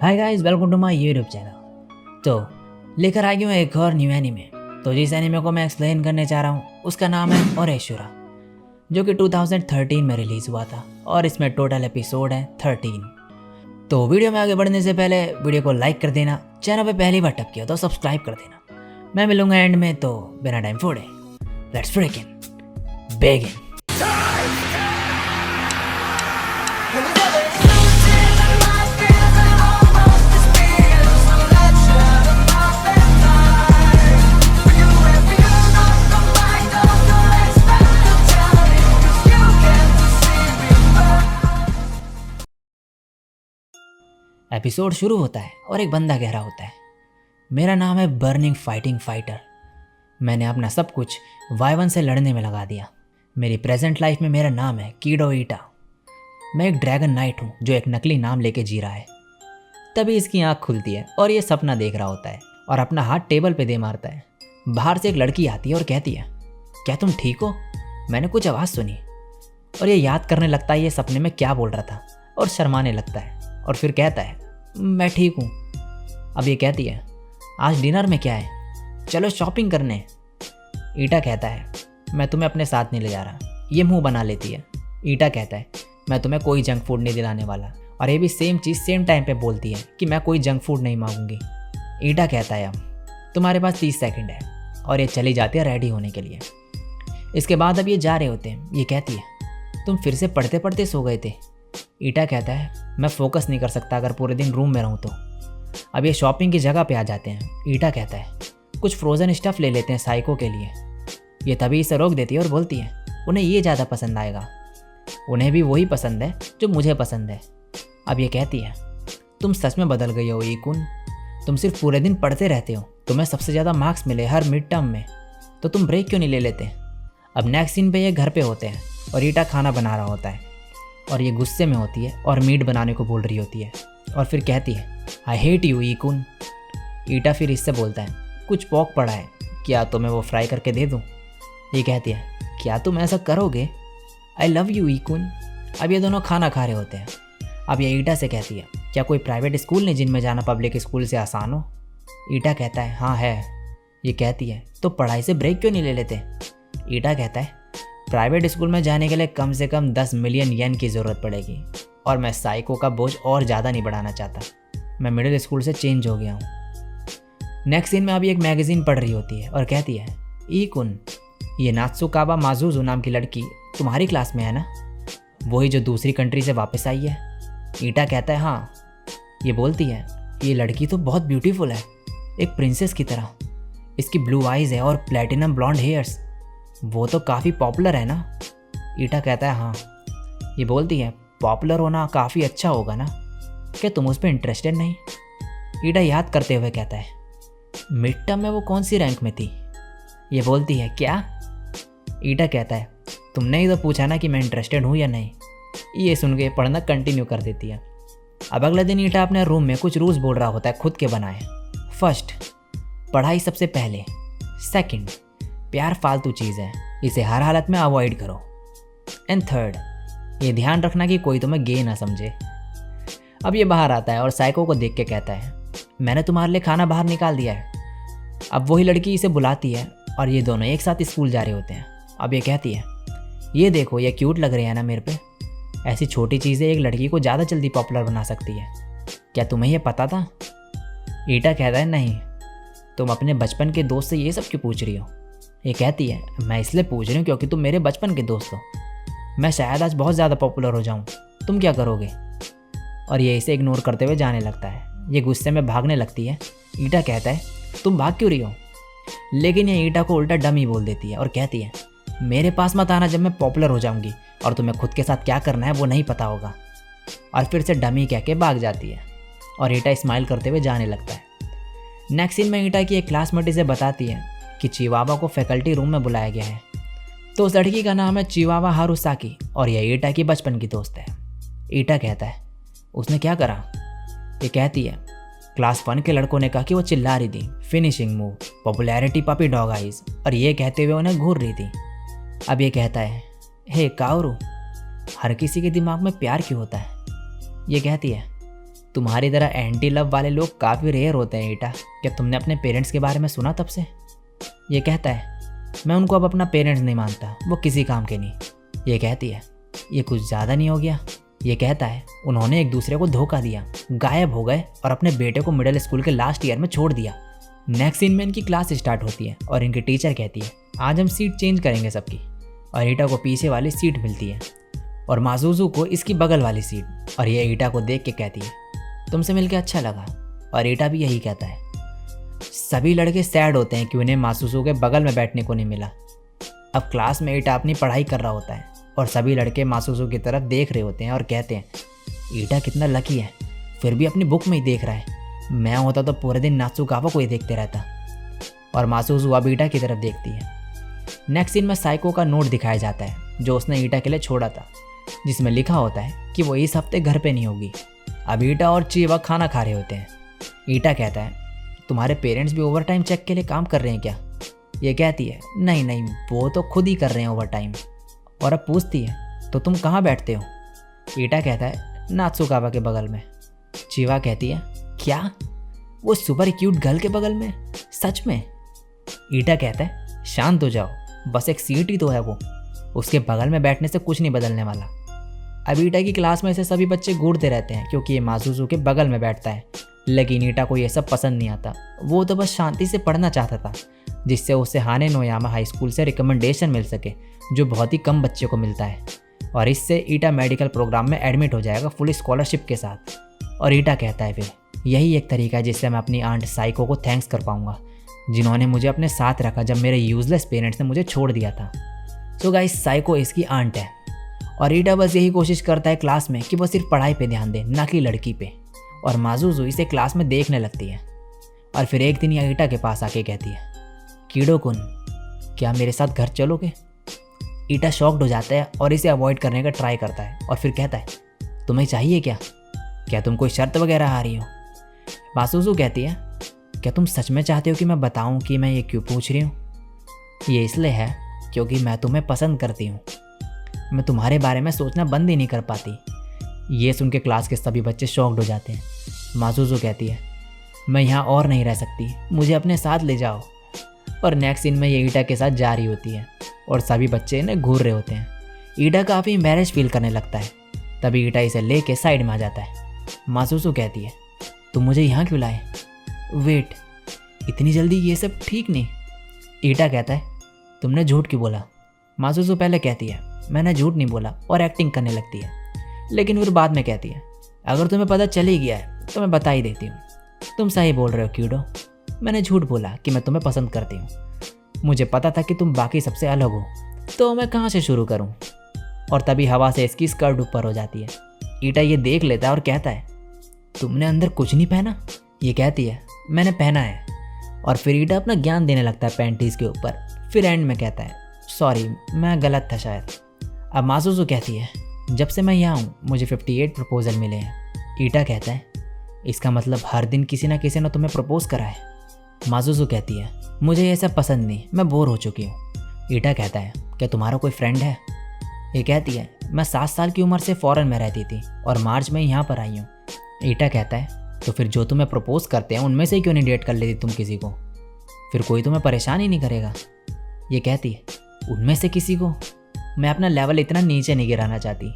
Hi guys, welcome to my YouTube channel. तो लेकर आ गया हूँ एक और न्यू एनीमे। तो जिस एनीमे को मैं एक्सप्लेन करने चाह रहा हूँ उसका नाम है ओरेशुरा, जो कि 2013 में रिलीज़ हुआ था और इसमें टोटल एपिसोड है 13। तो वीडियो में आगे बढ़ने से पहले वीडियो को लाइक कर देना, चैनल पे पहली बार टप किया तो सब्सक्राइब कर देना। मैं मिलूंगा एंड में, तो बिना टाइम फोड़े लेट्स फ्रिकिंग बिगिन। एपिसोड शुरू होता है और एक बंदा कह रहा होता है, मेरा नाम है बर्निंग फाइटिंग फाइटर। मैंने अपना सब कुछ Y1 से लड़ने में लगा दिया। मेरी प्रेजेंट लाइफ में मेरा नाम है कीडो ईटा। मैं एक ड्रैगन नाइट हूँ जो एक नकली नाम लेके जी रहा है। तभी इसकी आँख खुलती है और ये सपना देख रहा होता है और अपना हाथ टेबल पे दे मारता है। बाहर से एक लड़की आती है और कहती है, क्या तुम ठीक हो? मैंने कुछ आवाज़ सुनी। और ये याद करने लगता है ये सपने में क्या बोल रहा था और शर्माने लगता है और फिर कहता है, मैं ठीक हूँ। अब ये कहती है, आज डिनर में क्या है? चलो शॉपिंग करने। ईटा कहता है, मैं तुम्हें अपने साथ नहीं ले जा रहा। ये मुंह बना लेती है। ईटा कहता है, मैं तुम्हें कोई जंक फूड नहीं दिलाने वाला। और ये भी सेम चीज़ सेम टाइम पे बोलती है कि मैं कोई जंक फूड नहीं मांगूंगी। ईटा कहता है, अब तुम्हारे पास 30 सेकंड है। और ये चली जाती है रेडी होने के लिए। इसके बाद अब ये जा रहे होते हैं। ये कहती है, तुम फिर से पढ़ते पढ़ते सो गए थे। ईटा कहता है, मैं फोकस नहीं कर सकता अगर पूरे दिन रूम में रहूँ तो। अब ये शॉपिंग की जगह पे आ जाते हैं। ईटा कहता है, कुछ फ्रोज़न स्टफ़ ले लेते हैं साइको के लिए। ये तभी इसे रोक देती है और बोलती है, उन्हें ये ज़्यादा पसंद आएगा। उन्हें भी वही पसंद है जो मुझे पसंद है। अब ये कहती है, तुम सच में बदल गई हो ईकुन। तुम सिर्फ पूरे दिन पढ़ते रहते हो। तुम्हें सबसे ज़्यादा मार्क्स मिले हर मिड टर्म में, तो तुम ब्रेक क्यों नहीं ले लेते? अब नेक्स्ट सीन पे ये घर पे होते हैं और ईटा खाना बना रहा होता है और ये गुस्से में होती है और मीट बनाने को बोल रही होती है और फिर कहती है, आई हेट यू ईकुन। ईटा फिर इससे बोलता है, कुछ पोक पड़ा है, क्या तुम्हें वो फ्राई करके दे दूँ? ये कहती है, क्या तुम ऐसा करोगे? आई लव यू ईकुन। अब ये दोनों खाना खा रहे होते हैं। अब ये ईटा से कहती है, क्या कोई प्राइवेट स्कूल नहीं जिनमें जाना पब्लिक स्कूल से आसान हो? ईटा कहता है, हाँ है। ये कहती है, तो पढ़ाई से ब्रेक क्यों नहीं ले लेते? ईटा कहता है, प्राइवेट स्कूल में जाने के लिए कम से कम 10 मिलियन येन की ज़रूरत पड़ेगी और मैं साइको का बोझ और ज़्यादा नहीं बढ़ाना चाहता। मैं मिडिल स्कूल से चेंज हो गया हूँ। नेक्स्ट सीन में अभी एक मैगज़ीन पढ़ रही होती है और कहती है, ईकुन, ये नात्सुकावा माजुजू नाम की लड़की तुम्हारी क्लास में है ना? वही जो दूसरी कंट्री से वापस आई है? ईटा कहता है, हाँ। ये बोलती है, ये लड़की तो बहुत ब्यूटीफुल है, एक प्रिंसेस की तरह। इसकी ब्लू आइज़ है और प्लेटिनम ब्लॉन्ड हेयर्स। वो तो काफ़ी पॉपुलर है ना? ईटा कहता है, हाँ। ये बोलती है, पॉपुलर होना काफ़ी अच्छा होगा ना? क्या तुम उस पर इंटरेस्टेड नहीं? ईटा याद करते हुए कहता है, मिड टर्म में वो कौन सी रैंक में थी? ये बोलती है, क्या? ईटा कहता है, तुमने ही तो पूछा ना कि मैं इंटरेस्टेड हूँ या नहीं। ये सुन के पढ़ना कंटिन्यू कर देती है। अब अगले दिन ईटा अपने रूम में कुछ रूल्स बोल रहा होता है खुद के बनाए। फर्स्ट, पढ़ाई सबसे पहले। सेकंड, प्यार फालतू चीज़ है, इसे हर हालत में अवॉइड करो। एंड थर्ड, ये ध्यान रखना कि कोई तुम्हें गे ना समझे। अब ये बाहर आता है और साइको को देख के कहता है, मैंने तुम्हारे लिए खाना बाहर निकाल दिया है। अब वही लड़की इसे बुलाती है और ये दोनों एक साथ स्कूल जा रहे होते हैं। अब ये कहती है, ये देखो, ये क्यूट लग रही है ना मेरे पे? ऐसी छोटी चीज़ें एक लड़की को ज़्यादा जल्दी पॉपुलर बना सकती है। क्या तुम्हें ये पता था? ईटा कहता है, नहीं। तुम अपने बचपन के दोस्त से ये सब क्यों पूछ रही हो? ये कहती है, मैं इसलिए पूछ रही हूँ क्योंकि तुम मेरे बचपन के दोस्त हो। मैं शायद आज बहुत ज़्यादा पॉपुलर हो जाऊँ, तुम क्या करोगे? और ये इसे इग्नोर करते हुए जाने लगता है। ये गुस्से में भागने लगती है। ईटा कहता है, तुम भाग क्यों रही हो? लेकिन ये ईटा को उल्टा डमी बोल देती है और कहती है, मेरे पास मत आना जब मैं पॉपुलर हो जाऊंगी और तुम्हें खुद के साथ क्या करना है वो नहीं पता होगा। और फिर से डमी कह के भाग जाती है और ईटा स्माइल करते हुए जाने लगता है। नेक्स्ट सीन में ईटा की एक क्लासमेट इसे बताती है कि चिवावा को फैकल्टी रूम में बुलाया गया है। तो उस लड़की का नाम है चिवावा हारुसाकी और यह ईटा की बचपन की दोस्त है। ईटा कहता है, उसने क्या करा? ये कहती है, क्लास 1 के लड़कों ने कहा कि वो चिल्ला रही थी, finishing move, popularity puppy dog eyes, और ये कहते हुए उन्हें घूर रही थी। अब ये कहता है, हे काओरू, हर किसी के दिमाग में प्यार क्यों होता है? ये कहती है, तुम्हारी तरह एंटी लव वाले लोग काफ़ी रेयर होते हैं ईटा। क्या तुमने अपने पेरेंट्स के बारे में सुना तब से? ये कहता है, मैं उनको अब अपना पेरेंट्स नहीं मानता, वो किसी काम के नहीं। ये कहती है, ये कुछ ज़्यादा नहीं हो गया? ये कहता है, उन्होंने एक दूसरे को धोखा दिया, गायब हो गए और अपने बेटे को मिडिल स्कूल के लास्ट ईयर में छोड़ दिया। नेक्स्ट सीन में इनकी क्लास स्टार्ट होती है और इनकी टीचर कहती है, आज हम सीट चेंज करेंगे सबकी। और ईटा को पीछे वाली सीट मिलती है और मासूजू को इसकी बगल वाली सीट। और ये ईटा को देख के कहती है, तुमसे मिलकर अच्छा लगा। और ईटा भी यही कहता है। सभी लड़के सैड होते हैं कि उन्हें मासूजू के बगल में बैठने को नहीं मिला। अब क्लास में ईटा अपनी पढ़ाई कर रहा होता है और सभी लड़के मासूजू की तरफ देख रहे होते हैं और कहते हैं, ईटा कितना लकी है, फिर भी अपनी बुक में ही देख रहा है। मैं होता तो पूरे दिन नात्सुकावा को ही देखते रहता। और मासूजू अब ईटा की तरफ देखती है। नेक्स्ट सीन में साइको का नोट दिखाया जाता है जो उसने ईटा के लिए छोड़ा था, जिसमें लिखा होता है कि वो इस हफ्ते घर पे नहीं होगी। अब ईटा और चीवा खाना खा रहे होते हैं। ईटा कहता है, तुम्हारे पेरेंट्स भी ओवर टाइम चेक के लिए काम कर रहे हैं क्या? ये कहती है, नहीं नहीं, वो तो खुद ही कर रहे हैं ओवर टाइम। और अब पूछती है, तो तुम कहाँ बैठते हो? ईटा कहता है, नात्सुकावा के बगल में। चीवा कहती है, क्या? वो सुपर क्यूट गर्ल के बगल में? सच में? ईटा कहता है, शांत हो जाओ, बस एक सीट ही तो है वो, उसके बगल में बैठने से कुछ नहीं बदलने वाला। अब ईटा की क्लास में से सभी बच्चे घूरते रहते हैं क्योंकि ये मासूजू के बगल में बैठता है। लेकिन ईटा को ये सब पसंद नहीं आता। वो तो बस शांति से पढ़ना चाहता था, जिससे उसे हाने नोयामा हाई स्कूल से रिकमेंडेशन मिल सके, जो बहुत ही कम बच्चे को मिलता है। और इससे ईटा मेडिकल प्रोग्राम में एडमिट हो जाएगा फुल स्कॉलरशिप के साथ। और ईटा कहता है, फिर यही एक तरीका है जिससे मैं अपनी आंट साइको को थैंक्स कर पाऊंगा, जिन्होंने मुझे अपने साथ रखा जब मेरे यूजलेस पेरेंट्स ने मुझे छोड़ दिया था। सो गाइस, साइको इसकी आंट है और ईटा बस यही कोशिश करता है क्लास में कि वो सिर्फ पढ़ाई पे ध्यान दे, ना कि लड़की पे। और मासूजू इसे क्लास में देखने लगती है। और फिर एक दिन यह ईटा के पास आके कहती है, कीड़ो कुन, क्या मेरे साथ घर चलोगे? ईटा शॉक्ड हो जाता है और इसे अवॉइड करने का ट्राई करता है और फिर कहता है, तुम्हें चाहिए क्या? क्या तुम कोई शर्त वगैरह आ रही हो? मासूजू कहती है, क्या तुम सच में चाहते हो कि मैं बताऊं कि मैं ये क्यों पूछ रही हूँ? ये इसलिए है क्योंकि मैं तुम्हें पसंद करती हूँ। मैं तुम्हारे बारे में सोचना बंद ही नहीं कर पाती। ये सुन के क्लास के सभी बच्चे शॉक्ड हो जाते हैं। मासूजू कहती है, मैं यहाँ और नहीं रह सकती, मुझे अपने साथ ले जाओ। और नेक्स्ट सीन में ये ईटा के साथ जा रही होती है और सभी बच्चे इन्हें घूर रहे होते हैं। ईटा काफ़ी एम्बैरेस फील करने लगता है। तभी ईटा इसे लेके साइड में आ जाता है। मासूजू कहती है, तुम मुझे यहाँ क्यों लाए? वेट, इतनी जल्दी ये सब ठीक नहीं। ईटा कहता है, तुमने झूठ क्यों बोला? मासूजू पहले कहती है, मैंने झूठ नहीं बोला, और एक्टिंग करने लगती है। लेकिन फिर बाद में कहती है, अगर तुम्हें पता चल ही गया है तो मैं बता ही देती हूँ। तुम सही बोल रहे हो कीड़ो, मैंने झूठ बोला कि मैं तुम्हें पसंद करती हूँ। मुझे पता था कि तुम बाकी सबसे अलग हो, तो मैं कहाँ से शुरू करूँ? और तभी हवा से इसकी स्कर्ट ऊपर हो जाती है। ईटा ये देख लेता है और कहता है, तुमने अंदर कुछ नहीं पहना? ये कहती है, मैंने पहना है। और फिर ईटा अपना ज्ञान देने लगता है पैंटीज़ के ऊपर। फिर एंड में कहता है, सॉरी, मैं गलत था शायद। अब मासूजू कहती है, जब से मैं यहाँ हूँ मुझे 58 प्रपोजल मिले हैं। ईटा कहता है, इसका मतलब हर दिन किसी ना किसी ने तुम्हें प्रपोज करा है। मासूजू कहती है, मुझे ये सब पसंद नहीं, मैं बोर हो चुकी हूँ। ईटा कहता है, क्या तुम्हारा कोई फ्रेंड है? ये कहती है, मैं 7 साल की उम्र से फॉरेन में रहती थी और मार्च में यहाँ पर आई हूँ। ईटा कहता है, तो फिर जो तुम्हें प्रपोज करते हैं उनमें से क्यों नहीं डेट कर लेती तुम किसी को? फिर कोई तुम्हें परेशान ही नहीं करेगा। ये कहती है, उनमें से किसी को? मैं अपना लेवल इतना नीचे नहीं गिराना चाहती।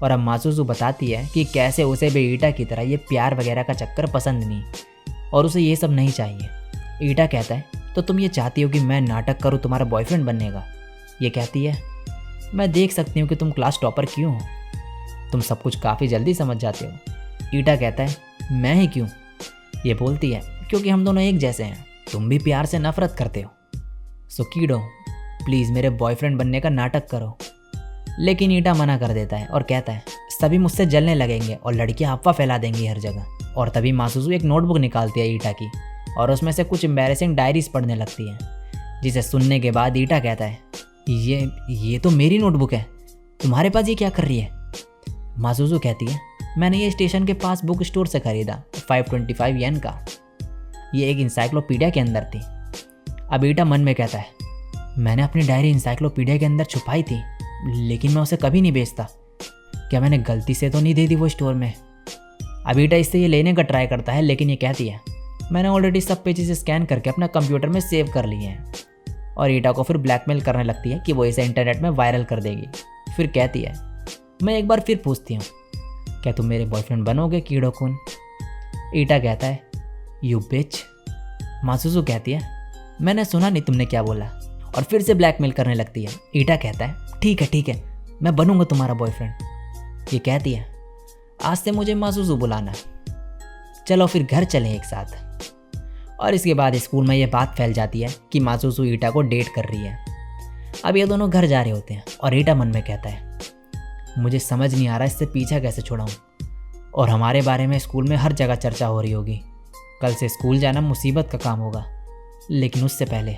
और अब मासूजू बताती है कि कैसे उसे भी ईटा की तरह ये प्यार वगैरह का चक्कर पसंद नहीं और उसे ये सब नहीं चाहिए। ईटा कहता है, तो तुम ये चाहती हो कि मैं नाटक करूँ तुम्हारा बॉयफ्रेंड बनने का? ये कहती है, मैं देख सकती हूँ कि तुम क्लास टॉपर क्यों हो, तुम सब कुछ काफ़ी जल्दी समझ जाते हो। ईटा कहता है, मैं ही क्यों? ये बोलती है, क्योंकि हम दोनों एक जैसे हैं, तुम भी प्यार से नफरत करते हो। सो कीड़ो, प्लीज़ मेरे बॉयफ्रेंड बनने का नाटक करो। लेकिन ईटा मना कर देता है और कहता है, सभी मुझसे जलने लगेंगे और लड़कियां अफवाह फैला देंगी हर जगह। और तभी मासूजू एक नोटबुक निकालती है ईटा की और उसमें से कुछ एम्बैरेसिंग डायरीज पढ़ने लगती है, जिसे सुनने के बाद ईटा कहता है, ये तो मेरी नोटबुक है, तुम्हारे पास ये क्या कर रही है? मासूजू कहती है, मैंने ये स्टेशन के पास बुक स्टोर से खरीदा, 525 येन का। ये एक इंसाइक्लोपीडिया के अंदर थी। अब ईटा मन में कहता है, मैंने अपनी डायरी इंसाइक्लोपीडिया के अंदर छुपाई थी, लेकिन मैं उसे कभी नहीं बेचता। क्या मैंने गलती से तो नहीं दे दी वो स्टोर में? अब ईटा इससे ये लेने का ट्राई करता है, लेकिन ये कहती है मैंने ऑलरेडी सब पेजेस स्कैन करके अपना कंप्यूटर में सेव कर लिए हैं। और ईटा को फिर ब्लैकमेल करने लगती है कि वो इसे इंटरनेट में वायरल कर देगी। फिर कहती है मैं एक बार फिर पूछती हूँ, क्या तुम मेरे बॉयफ्रेंड बनोगे कीड़ो कुन? ईटा कहता है यू बिच। मासुजू कहती है मैंने सुना नहीं तुमने क्या बोला, और फिर से ब्लैकमेल करने लगती है। ईटा कहता है ठीक है मैं बनूंगा तुम्हारा बॉयफ्रेंड। ये कहती है आज से मुझे मासुजू बुलाना, चलो फिर घर चलें एक साथ। और इसके बाद स्कूल में ये बात फैल जाती है कि मासुजू ईटा को डेट कर रही है। अब ये दोनों घर जा रहे होते हैं और ईटा मन में कहता है मुझे समझ नहीं आ रहा इससे पीछा कैसे छुड़ाऊँ, और हमारे बारे में स्कूल में हर जगह चर्चा हो रही होगी। कल से स्कूल जाना मुसीबत का काम होगा, लेकिन उससे पहले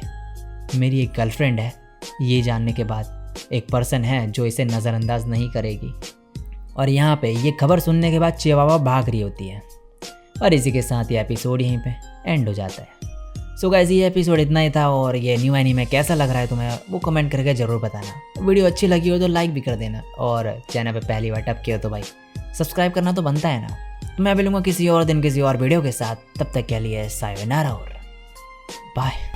मेरी एक गर्लफ्रेंड है, ये जानने के बाद एक पर्सन है जो इसे नज़रअंदाज नहीं करेगी। और यहाँ पे ये खबर सुनने के बाद चिवावा भाग रही होती है। और इसी के साथ ये एपिसोड यहीं पे एंड हो जाता है। सो गाइस ये एपिसोड इतना ही था, और ये न्यू एनीमे कैसा लग रहा है तुम्हें वो कमेंट करके ज़रूर बताना। वीडियो अच्छी लगी हो तो लाइक भी कर देना, और चैनल पे पहली बार टप किया हो तो भाई सब्सक्राइब करना तो बनता है ना। तो मैं मिलूंगा किसी और दिन किसी और वीडियो के साथ, तब तक के लिए सायोनारा और बाय।